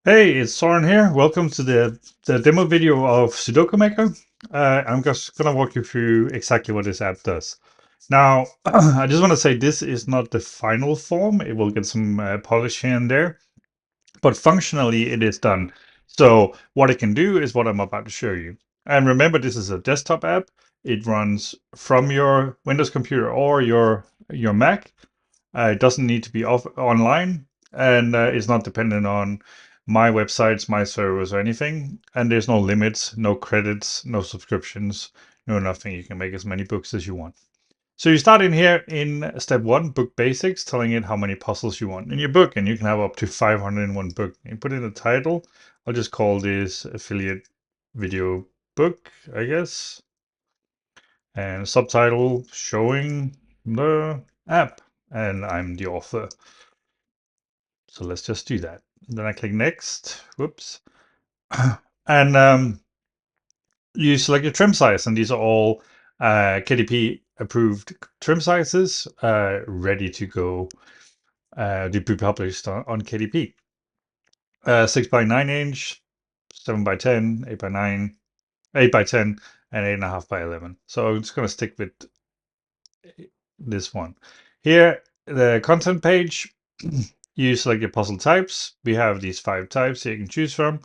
Hey, it's Soren here. Welcome to the demo video of Sudoku Maker. I'm just going to walk you through exactly what this app does. Now, I just want to say this is not the final form. It will get some polish here and there, but functionally it is done. So what it can do is what I'm about to show you. And remember, this is a desktop app. It runs from your Windows computer or your Mac. It doesn't need to be online, and it's not dependent on my websites, my servers, or anything. And there's no limits, no credits, no subscriptions, no nothing. You can make as many books as you want. So you start in here in step 1, book basics, telling it how many puzzles you want in your book, and you can have up to 501 book. You put in the title. I'll just call this affiliate video book, I guess, and subtitle showing the app, and I'm the author. So let's just do that. Then I click next. Whoops. And you select your trim size, and these are all KDP approved trim sizes, ready to go to be published on KDP. 6 by 9 inch, 7 by 10, 8 by 9, 8 by 10, and 8.5 by 11. So I'm just going to stick with this one. Here, the content page, you select your puzzle types. We have these 5 types that you can choose from.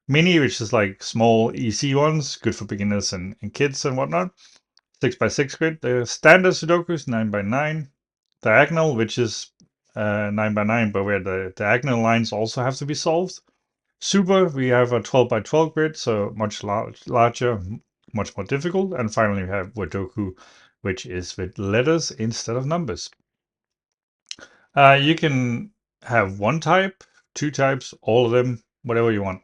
Mini, which is like small, easy ones, good for beginners and kids and whatnot. 6 by 6 grid. The standard Sudoku is 9 by 9. Diagonal, which is 9 by 9, but where the diagonal lines also have to be solved. Super, we have a 12 by 12 grid, so much larger, much more difficult. And finally, we have Sudoku, which is with letters instead of numbers. You can have one type, 2 types, all of them, whatever you want.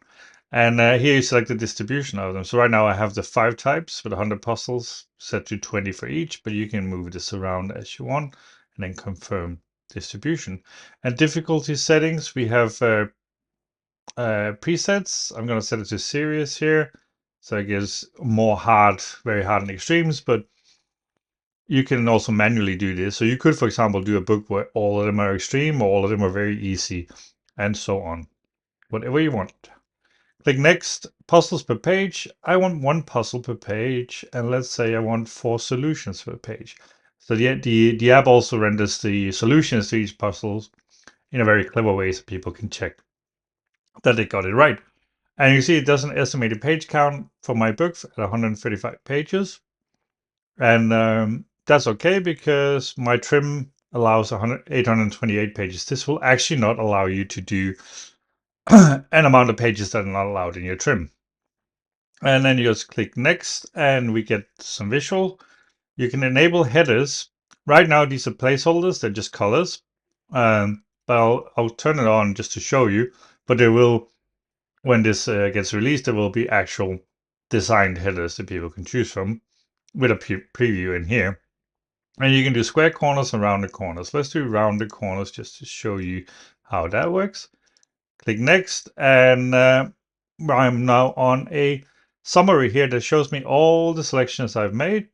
And here you select the distribution of them. So right now I have the 5 types with 100 puzzles set to 20 for each, but you can move this around as you want and then confirm distribution. And difficulty settings, we have presets. I'm going to set it to serious here. So it gives more hard, very hard and extremes, but you can also manually do this. So you could, for example, do a book where all of them are extreme or all of them are very easy, and so on. Whatever you want. Click next, puzzles per page. I want 1 puzzle per page, and let's say I want 4 solutions per page. So the app also renders the solutions to each puzzle in a very clever way so people can check that they got it right. And you see it does an estimated page count for my book at 135 pages. And that's okay because my trim allows 828 pages. This will actually not allow you to do an amount of pages that are not allowed in your trim. And then you just click next and we get some visual. You can enable headers. Right now, these are placeholders, they're just colors. But I'll turn it on just to show you. But there will, when this gets released, there will be actual designed headers that people can choose from with a preview in here. And you can do square corners and rounded corners. Let's do rounded corners just to show you how that works. Click next, and I'm now on a summary here that shows me all the selections I've made.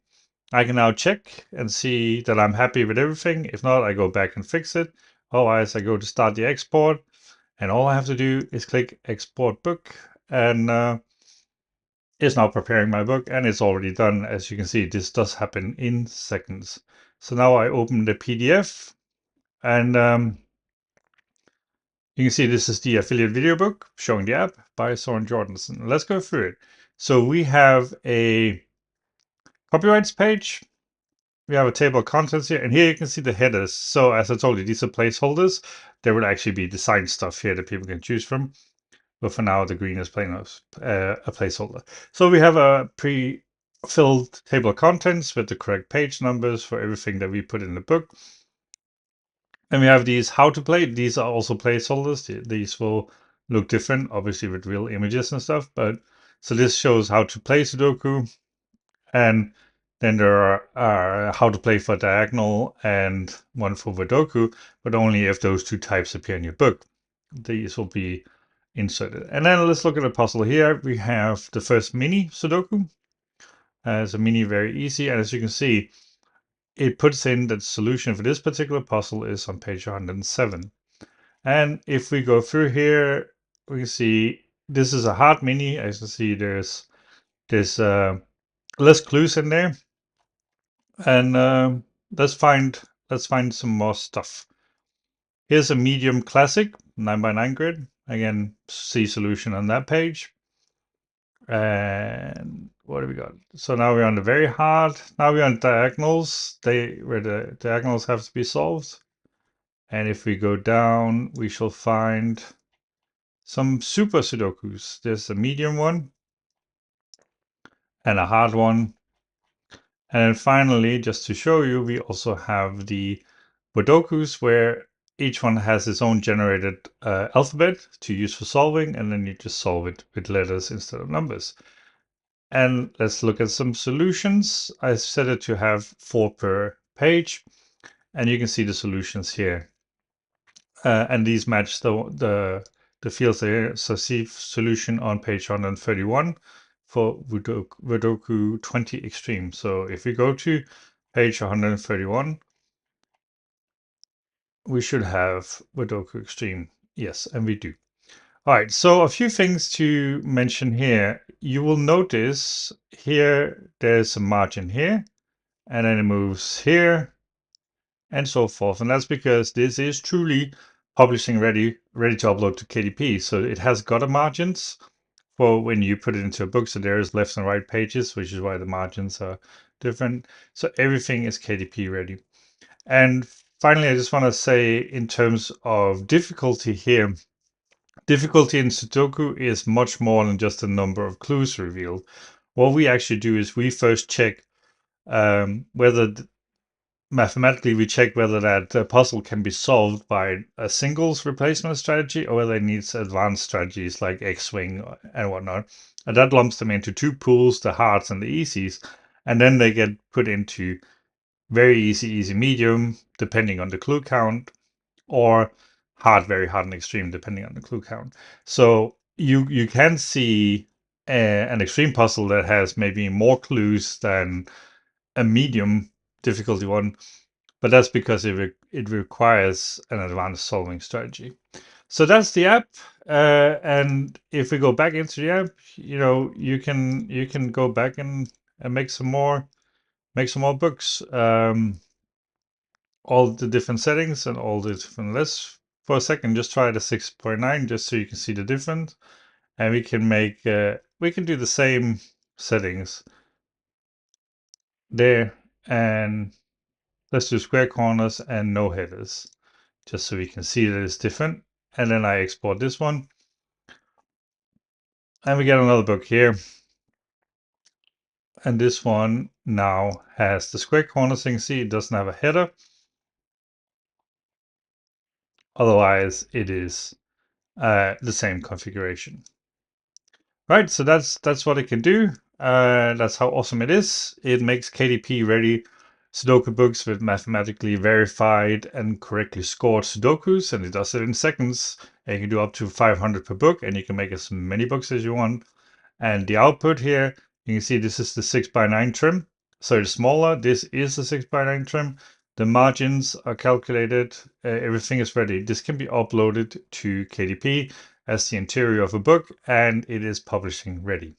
I can now check and see that I'm happy with everything. If not, I go back and fix it. Otherwise, I go to start the export, and all I have to do is click export book, and it's now preparing my book, and it's already done. As you can see, this does happen in seconds. So now I open the PDF, and you can see this is the affiliate video book showing the app by Soren Jordansen. Let's go through it. So we have a copyrights page. We have a table of contents here, and here you can see the headers. So as I told you, these are placeholders. There will actually be design stuff here that people can choose from. But for now, the green is plain a placeholder. So we have a pre-filled table of contents with the correct page numbers for everything that we put in the book. And we have these how to play. These are also placeholders. These will look different, obviously with real images and stuff. But so this shows how to play Sudoku. And then there are how to play for diagonal and one for Sudoku, but only if those 2 types appear in your book. These will be inserted. And then let's look at a puzzle here. We have the first mini Sudoku. It's a mini, very easy. And as you can see, it puts in that the solution for this particular puzzle is on page 107. And if we go through here, we can see this is a hard mini. As you see, there's less clues in there, and let's find some more stuff. Here's a medium classic 9x9 grid. Again, see solution on that page. And what do we got? So now we're on the very hard. Now we're on diagonals. Where the diagonals have to be solved. And if we go down, we shall find some super Sudokus. There's a medium one and a hard one. And then finally, just to show you, we also have the Sudokus, where each one has its own generated alphabet to use for solving, and then you just solve it with letters instead of numbers. And let's look at some solutions. I set it to have 4 per page, and you can see the solutions here. And these match the fields there. So see solution on page 131 for Sudoku 20 Extreme. So if we go to page 131, we should have Sudoku Extreme. Yes, and we do. All right, so a few things to mention here. You will notice here there's a margin here, and then it moves here, and so forth. And that's because this is truly publishing ready to upload to KDP. So it has got a margins for when you put it into a book. So there is left and right pages, which is why the margins are different. So everything is KDP ready. And finally, I just want to say in terms of difficulty here, difficulty in Sudoku is much more than just the number of clues revealed. What we actually do is we first check whether mathematically we check whether that puzzle can be solved by a singles replacement strategy or whether it needs advanced strategies like X-Wing and whatnot. And that lumps them into 2 pools, the hards and the easies, and then they get put into very easy, medium, depending on the clue count, or hard, very hard, and extreme, depending on the clue count. So you can see an extreme puzzle that has maybe more clues than a medium difficulty one, but that's because it requires an advanced solving strategy. So that's the app. And if we go back into the app, you can go back and make some more books. All the different settings and all the different lists. For a second, just try the 6.9 just so you can see the difference. And we can make we can do the same settings there, and let's do square corners and no headers, just so we can see that it's different. And then I export this one, and we get another book here. And this one now has the square corners. You can see it doesn't have a header. Otherwise, it is the same configuration. Right, so that's what it can do. That's how awesome it is. It makes KDP ready Sudoku books with mathematically verified and correctly scored Sudokus, and it does it in seconds. And you can do up to 500 per book, and you can make as many books as you want. And the output here, you can see this is the 6x9 trim. So it's smaller. This is the 6x9 trim. The margins are calculated. Everything is ready. This can be uploaded to KDP as the interior of a book, and it is publishing ready.